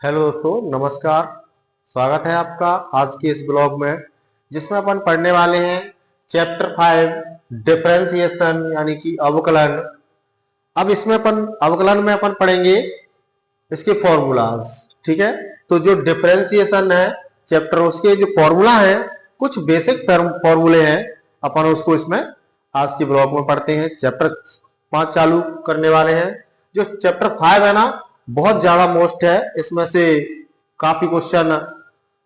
Hello दोस्तों, नमस्कार। स्वागत है आपका आज के इस ब्लॉग में, जिसमें अपन पढ़ने वाले हैं चैप्टर 5 डिफरेंशिएशन यानी कि अवकलन। अब इसमें अपन अवकलन में अपन पढ़ेंगे इसके फॉर्मूलाज। ठीक है, तो जो डिफरेंशिएशन है चैप्टर, उसके जो फॉर्मूला है, कुछ बेसिक फॉर्मूले हैं, अपन उसको इसमें आज के ब्लॉग में पढ़ते हैं। चैप्टर 5 चालू करने वाले हैं। जो चैप्टर 5 है ना, बहुत ज्यादा मोस्ट है। इसमें से काफी क्वेश्चन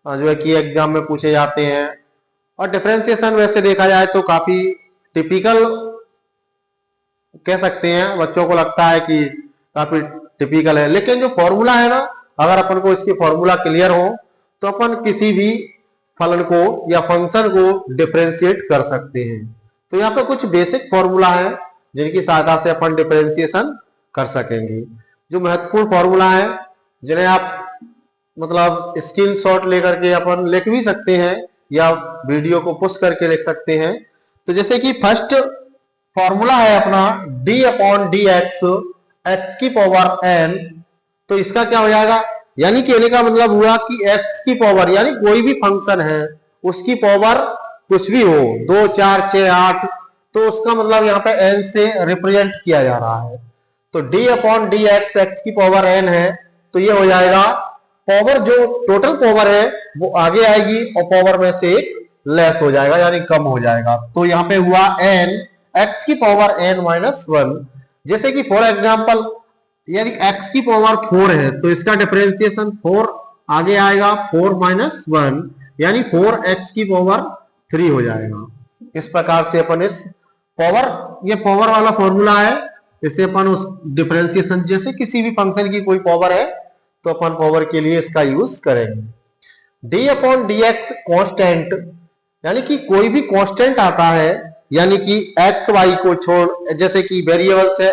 जो है कि एग्जाम में पूछे जाते हैं। और डिफरेंशिएशन वैसे देखा जाए तो काफी टिपिकल कह सकते हैं, बच्चों को लगता है कि काफी टिपिकल है, लेकिन जो फॉर्मूला है ना, अगर अपन को इसकी फॉर्मूला क्लियर हो तो अपन किसी भी फलन को या फंक्शन को डिफरेंशिएट कर सकते हैं। तो यहाँ पे कुछ बेसिक फॉर्मूला है जिनकी सहायता से अपन डिफरेंशिएशन कर सकेंगे। जो महत्वपूर्ण फॉर्मूला है जिन्हें आप मतलब स्क्रीनशॉट लेकर के अपन लिख भी सकते हैं या वीडियो को पुश करके लिख सकते हैं। तो जैसे कि फर्स्ट फॉर्मूला है अपना d upon d x x की पावर n। तो इसका क्या हो जाएगा, यानी कहने का मतलब हुआ कि x की पावर यानी कोई भी फंक्शन है उसकी पावर कुछ भी हो, 2 4 6 8, तो उसका मतलब यहाँ पे n से रिप्रेजेंट किया जा रहा है। तो d upon d x x की पावर n है, तो ये हो जाएगा पावर, जो टोटल पावर है वो आगे आएगी और पावर में से एक लेस हो जाएगा यानी कम हो जाएगा। तो यहाँ पे हुआ n x की पावर n माइनस 1। जैसे कि फॉर एग्जाम्पल यदि x की पावर 4 है तो इसका डिफरेंशिएशन 4 आगे आएगा 4 माइनस 1 यानी 4x की पावर 3 हो जाएगा। इस प्रकार से अपन इस पावर, ये पावर वाला फॉर्मूला है, इससे अपन उस डिफरेंशिएशन, जैसे किसी भी फंक्शन की कोई पावर है तो अपन पावर के लिए इसका यूज करेंगे। d upon d x constant यानी कि कोई भी कांस्टेंट आता है, यानी कि एक्स वाई को छोड़, जैसे कि वेरिएबल्स है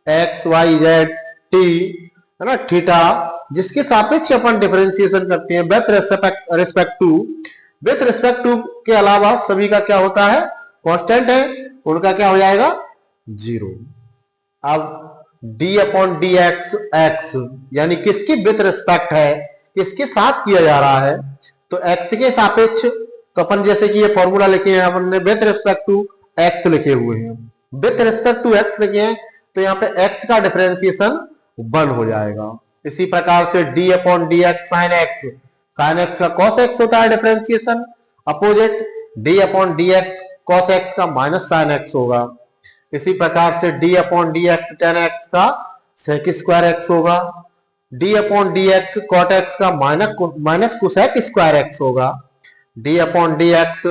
एक्स वाई जेड टी है ना, थीटा, जिसके सापेक्ष अपन डिफरेंशिएशन करते हैं विथ रिस्पेक्ट टू के अलावा सभी का क्या होता है, कांस्टेंट है, उनका क्या हो जाएगा, 0। अब d upon d x x यानी किसकी विथ रिस्पेक्ट है, किसके साथ किया जा रहा है, तो x के सापेक्ष। तो अपन जैसे कि ये फॉर्मूला लिखे हैं अपन ने विथ रिस्पेक्ट टू x लिखे हुए हैं, विथ रिस्पेक्ट टू x लिखे हैं, तो यहाँ पे x का डिफरेंशिएशन 1 हो जाएगा। इसी प्रकार से d upon d x sine x का cos x होता है differentiation, opposite d upon d x cos x का माइनस साइन x होगा। इसी प्रकार से d upon d x tan x का सेक स्क्वायर एक्स होगा, d upon d x cot x का माइनस कोसेक स्क्वायर एक्स होगा, d upon d x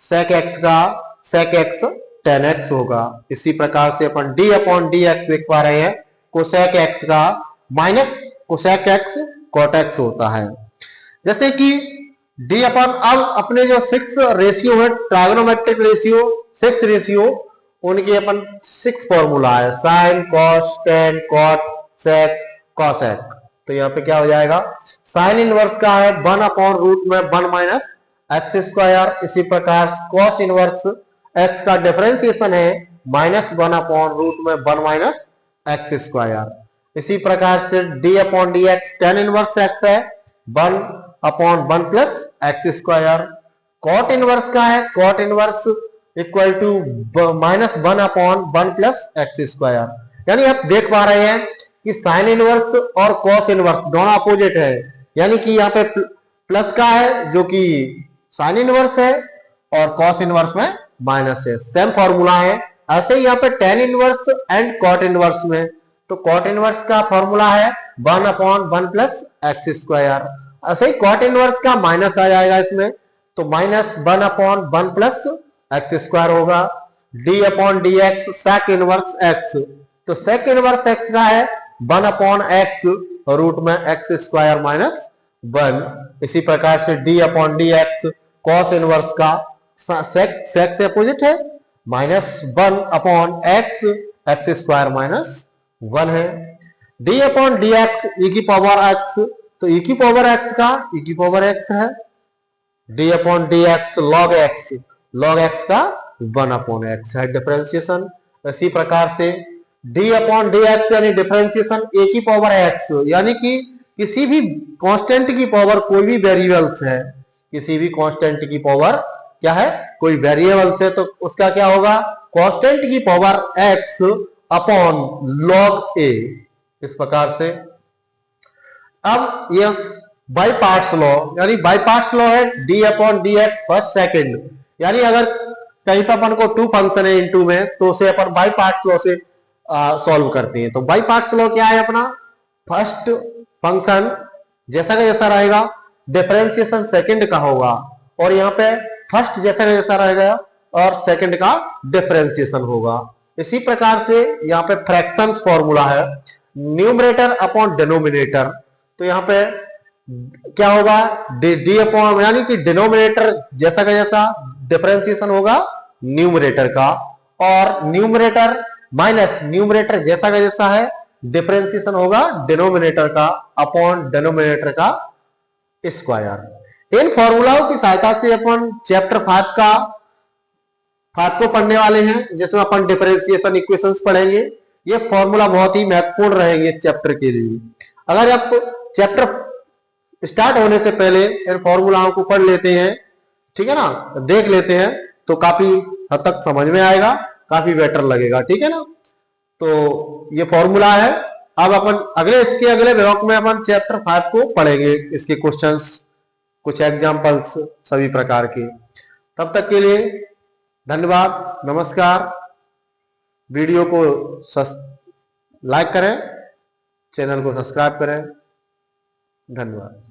sec x का सेक एक्स टेन एक्स होगा। इसी प्रकार से अपन d अपॉन डी एक्स लिख पा रहे हैं कोसेक एक्स का minus cosec x cot x होता है। जैसे कि d अपॉन, अब अपने जो 6 रेशियो है, ट्राइगोनोमेट्रिक रेशियो 6 रेशियो, उनकी अपन 6 फॉर्मूला है, sine cos tan cot sec cosec. तो यहाँ पे क्या हो जाएगा, साइन इनवर्स का है 1 अपॉन रूट में 1 माइनस एक्स स्क्वायर। इसी प्रकार कॉस इनवर्स एक्स का डिफरेंशिएशन है -1 अपॉन रूट में 1 माइनस एक्स स्क्वायर। इसी प्रकार से d upon d x tan inverse x है 1 upon 1 plus x square. Cot inverse का है cot inverse equal to -1 upon 1 plus x square. यानी आप देख पा रहे हैं कि साइन इनवर्स और कॉस इनवर्स दोनों अपोजिट है, यानी कि यहाँ पे प्लस का है जो कि साइन इनवर्स है और कॉस इनवर्स में माइनस है, सेम फॉर्मूला है। ऐसे ही यहाँ पे tan inverse and cot inverse में, तो कॉट इनवर्स का फॉर्मूला है 1 अपॉन 1 प्लस एक्स स्क्वायर। ऐसे ही कॉट इनवर्स का माइनस आ जाएगा इसमें, तो -1 अपॉन 1 प्लस एक्स स्क्वायर होगा। d upon d x sec inverse x, तो सेक इनवर्स एक्स का है 1 अपॉन एक्स रूट में एक्स स्क्वायर माइनस 1। इसी प्रकार से d upon d x cos inverse का सेक से अपोजिट है -1 upon x x square minus 1 है। d upon d x e की पावर x, तो e की पावर x का e की पावर x है, d upon d x log x का 1 अपॉन x है डिफरेंशिएशन। इसी प्रकार से d अपॉन डी एक्स यानी डिफरेंशिएशन a की पावर x, यानी कि किसी भी कांस्टेंट की पावर कोई भी वेरिएबल्स है, किसी भी कांस्टेंट की पावर क्या है, कोई वेरिएबल्स है, तो उसका क्या होगा, कांस्टेंट की power x upon log a, इस प्रकार से। अब ये बाई पार्ट्स लॉ, यानी बाई पार्ट्स लॉ है D upon d x first second, यानी अगर कहीं पर अपन को टू फंक्शन है इनटू में, तो उसे अपन बाई पार्ट्स लॉ से सॉल्व करते हैं। तो बाई पार्ट्स लॉ क्या है अपना, फर्स्ट फंक्शन जैसा का जैसा रहेगा, डिफरेंशिएशन सेकंड का होगा, और यहाँ पे फर्स्ट जैसा का जैसा रहेगा और सेकंड का डिफरेंशिएशन होगा। इसी प्रकार से यहाँ पे फ्रैक्शंस फॉर्मूला है, न्यूमरेटर अपॉन डिनोमिनेटर, तो यहाँ पे क्या होगा, डी अपॉन, यानी कि डिनोमिनेटर जैसा का जैसा डिफरेंशिएशन होगा न्यूमरेटर का, और न्यूमरेटर माइनस न्यूमरेटर जैसा का जैसा है डिफरेंशिएशन होगा डिनोमिनेटर का अपॉन डिनोमिनेटर का स्क्वायर। इन फॉर्मूलाओं की सहायता से अपन चैप्टर 5 को पढ़ने वाले हैं, जिसमें अपन डिफरेंशिएशन इक्वेशंस पढ़ेंगे। ये फॉर्मूला बहुत ही महत्वपूर्ण रहेंगे इस चैप्टर के लिए। अगर आप चैप्टर स्टार्ट होने से पहले इन फॉर्मूलाओं को पढ़ लेते हैं, ठीक है ना, देख लेते हैं, तो काफी हद तक समझ में आएगा, काफी बेटर लगेगा, ठीक है ना। तो ये फॉर्मूला है। अब अपन इसके अगले ब्लॉक में अपन चैप्टर 5 को पढ़ेंगे, इसके क्वेश्चंस, कुछ एग्जांपल्स सभी प्रकार के। तब तक के लिए धन्यवाद, नमस्कार। वीडियो को लाइक करें, चैनल को सब्सक्राइब करें। धन्यवाद।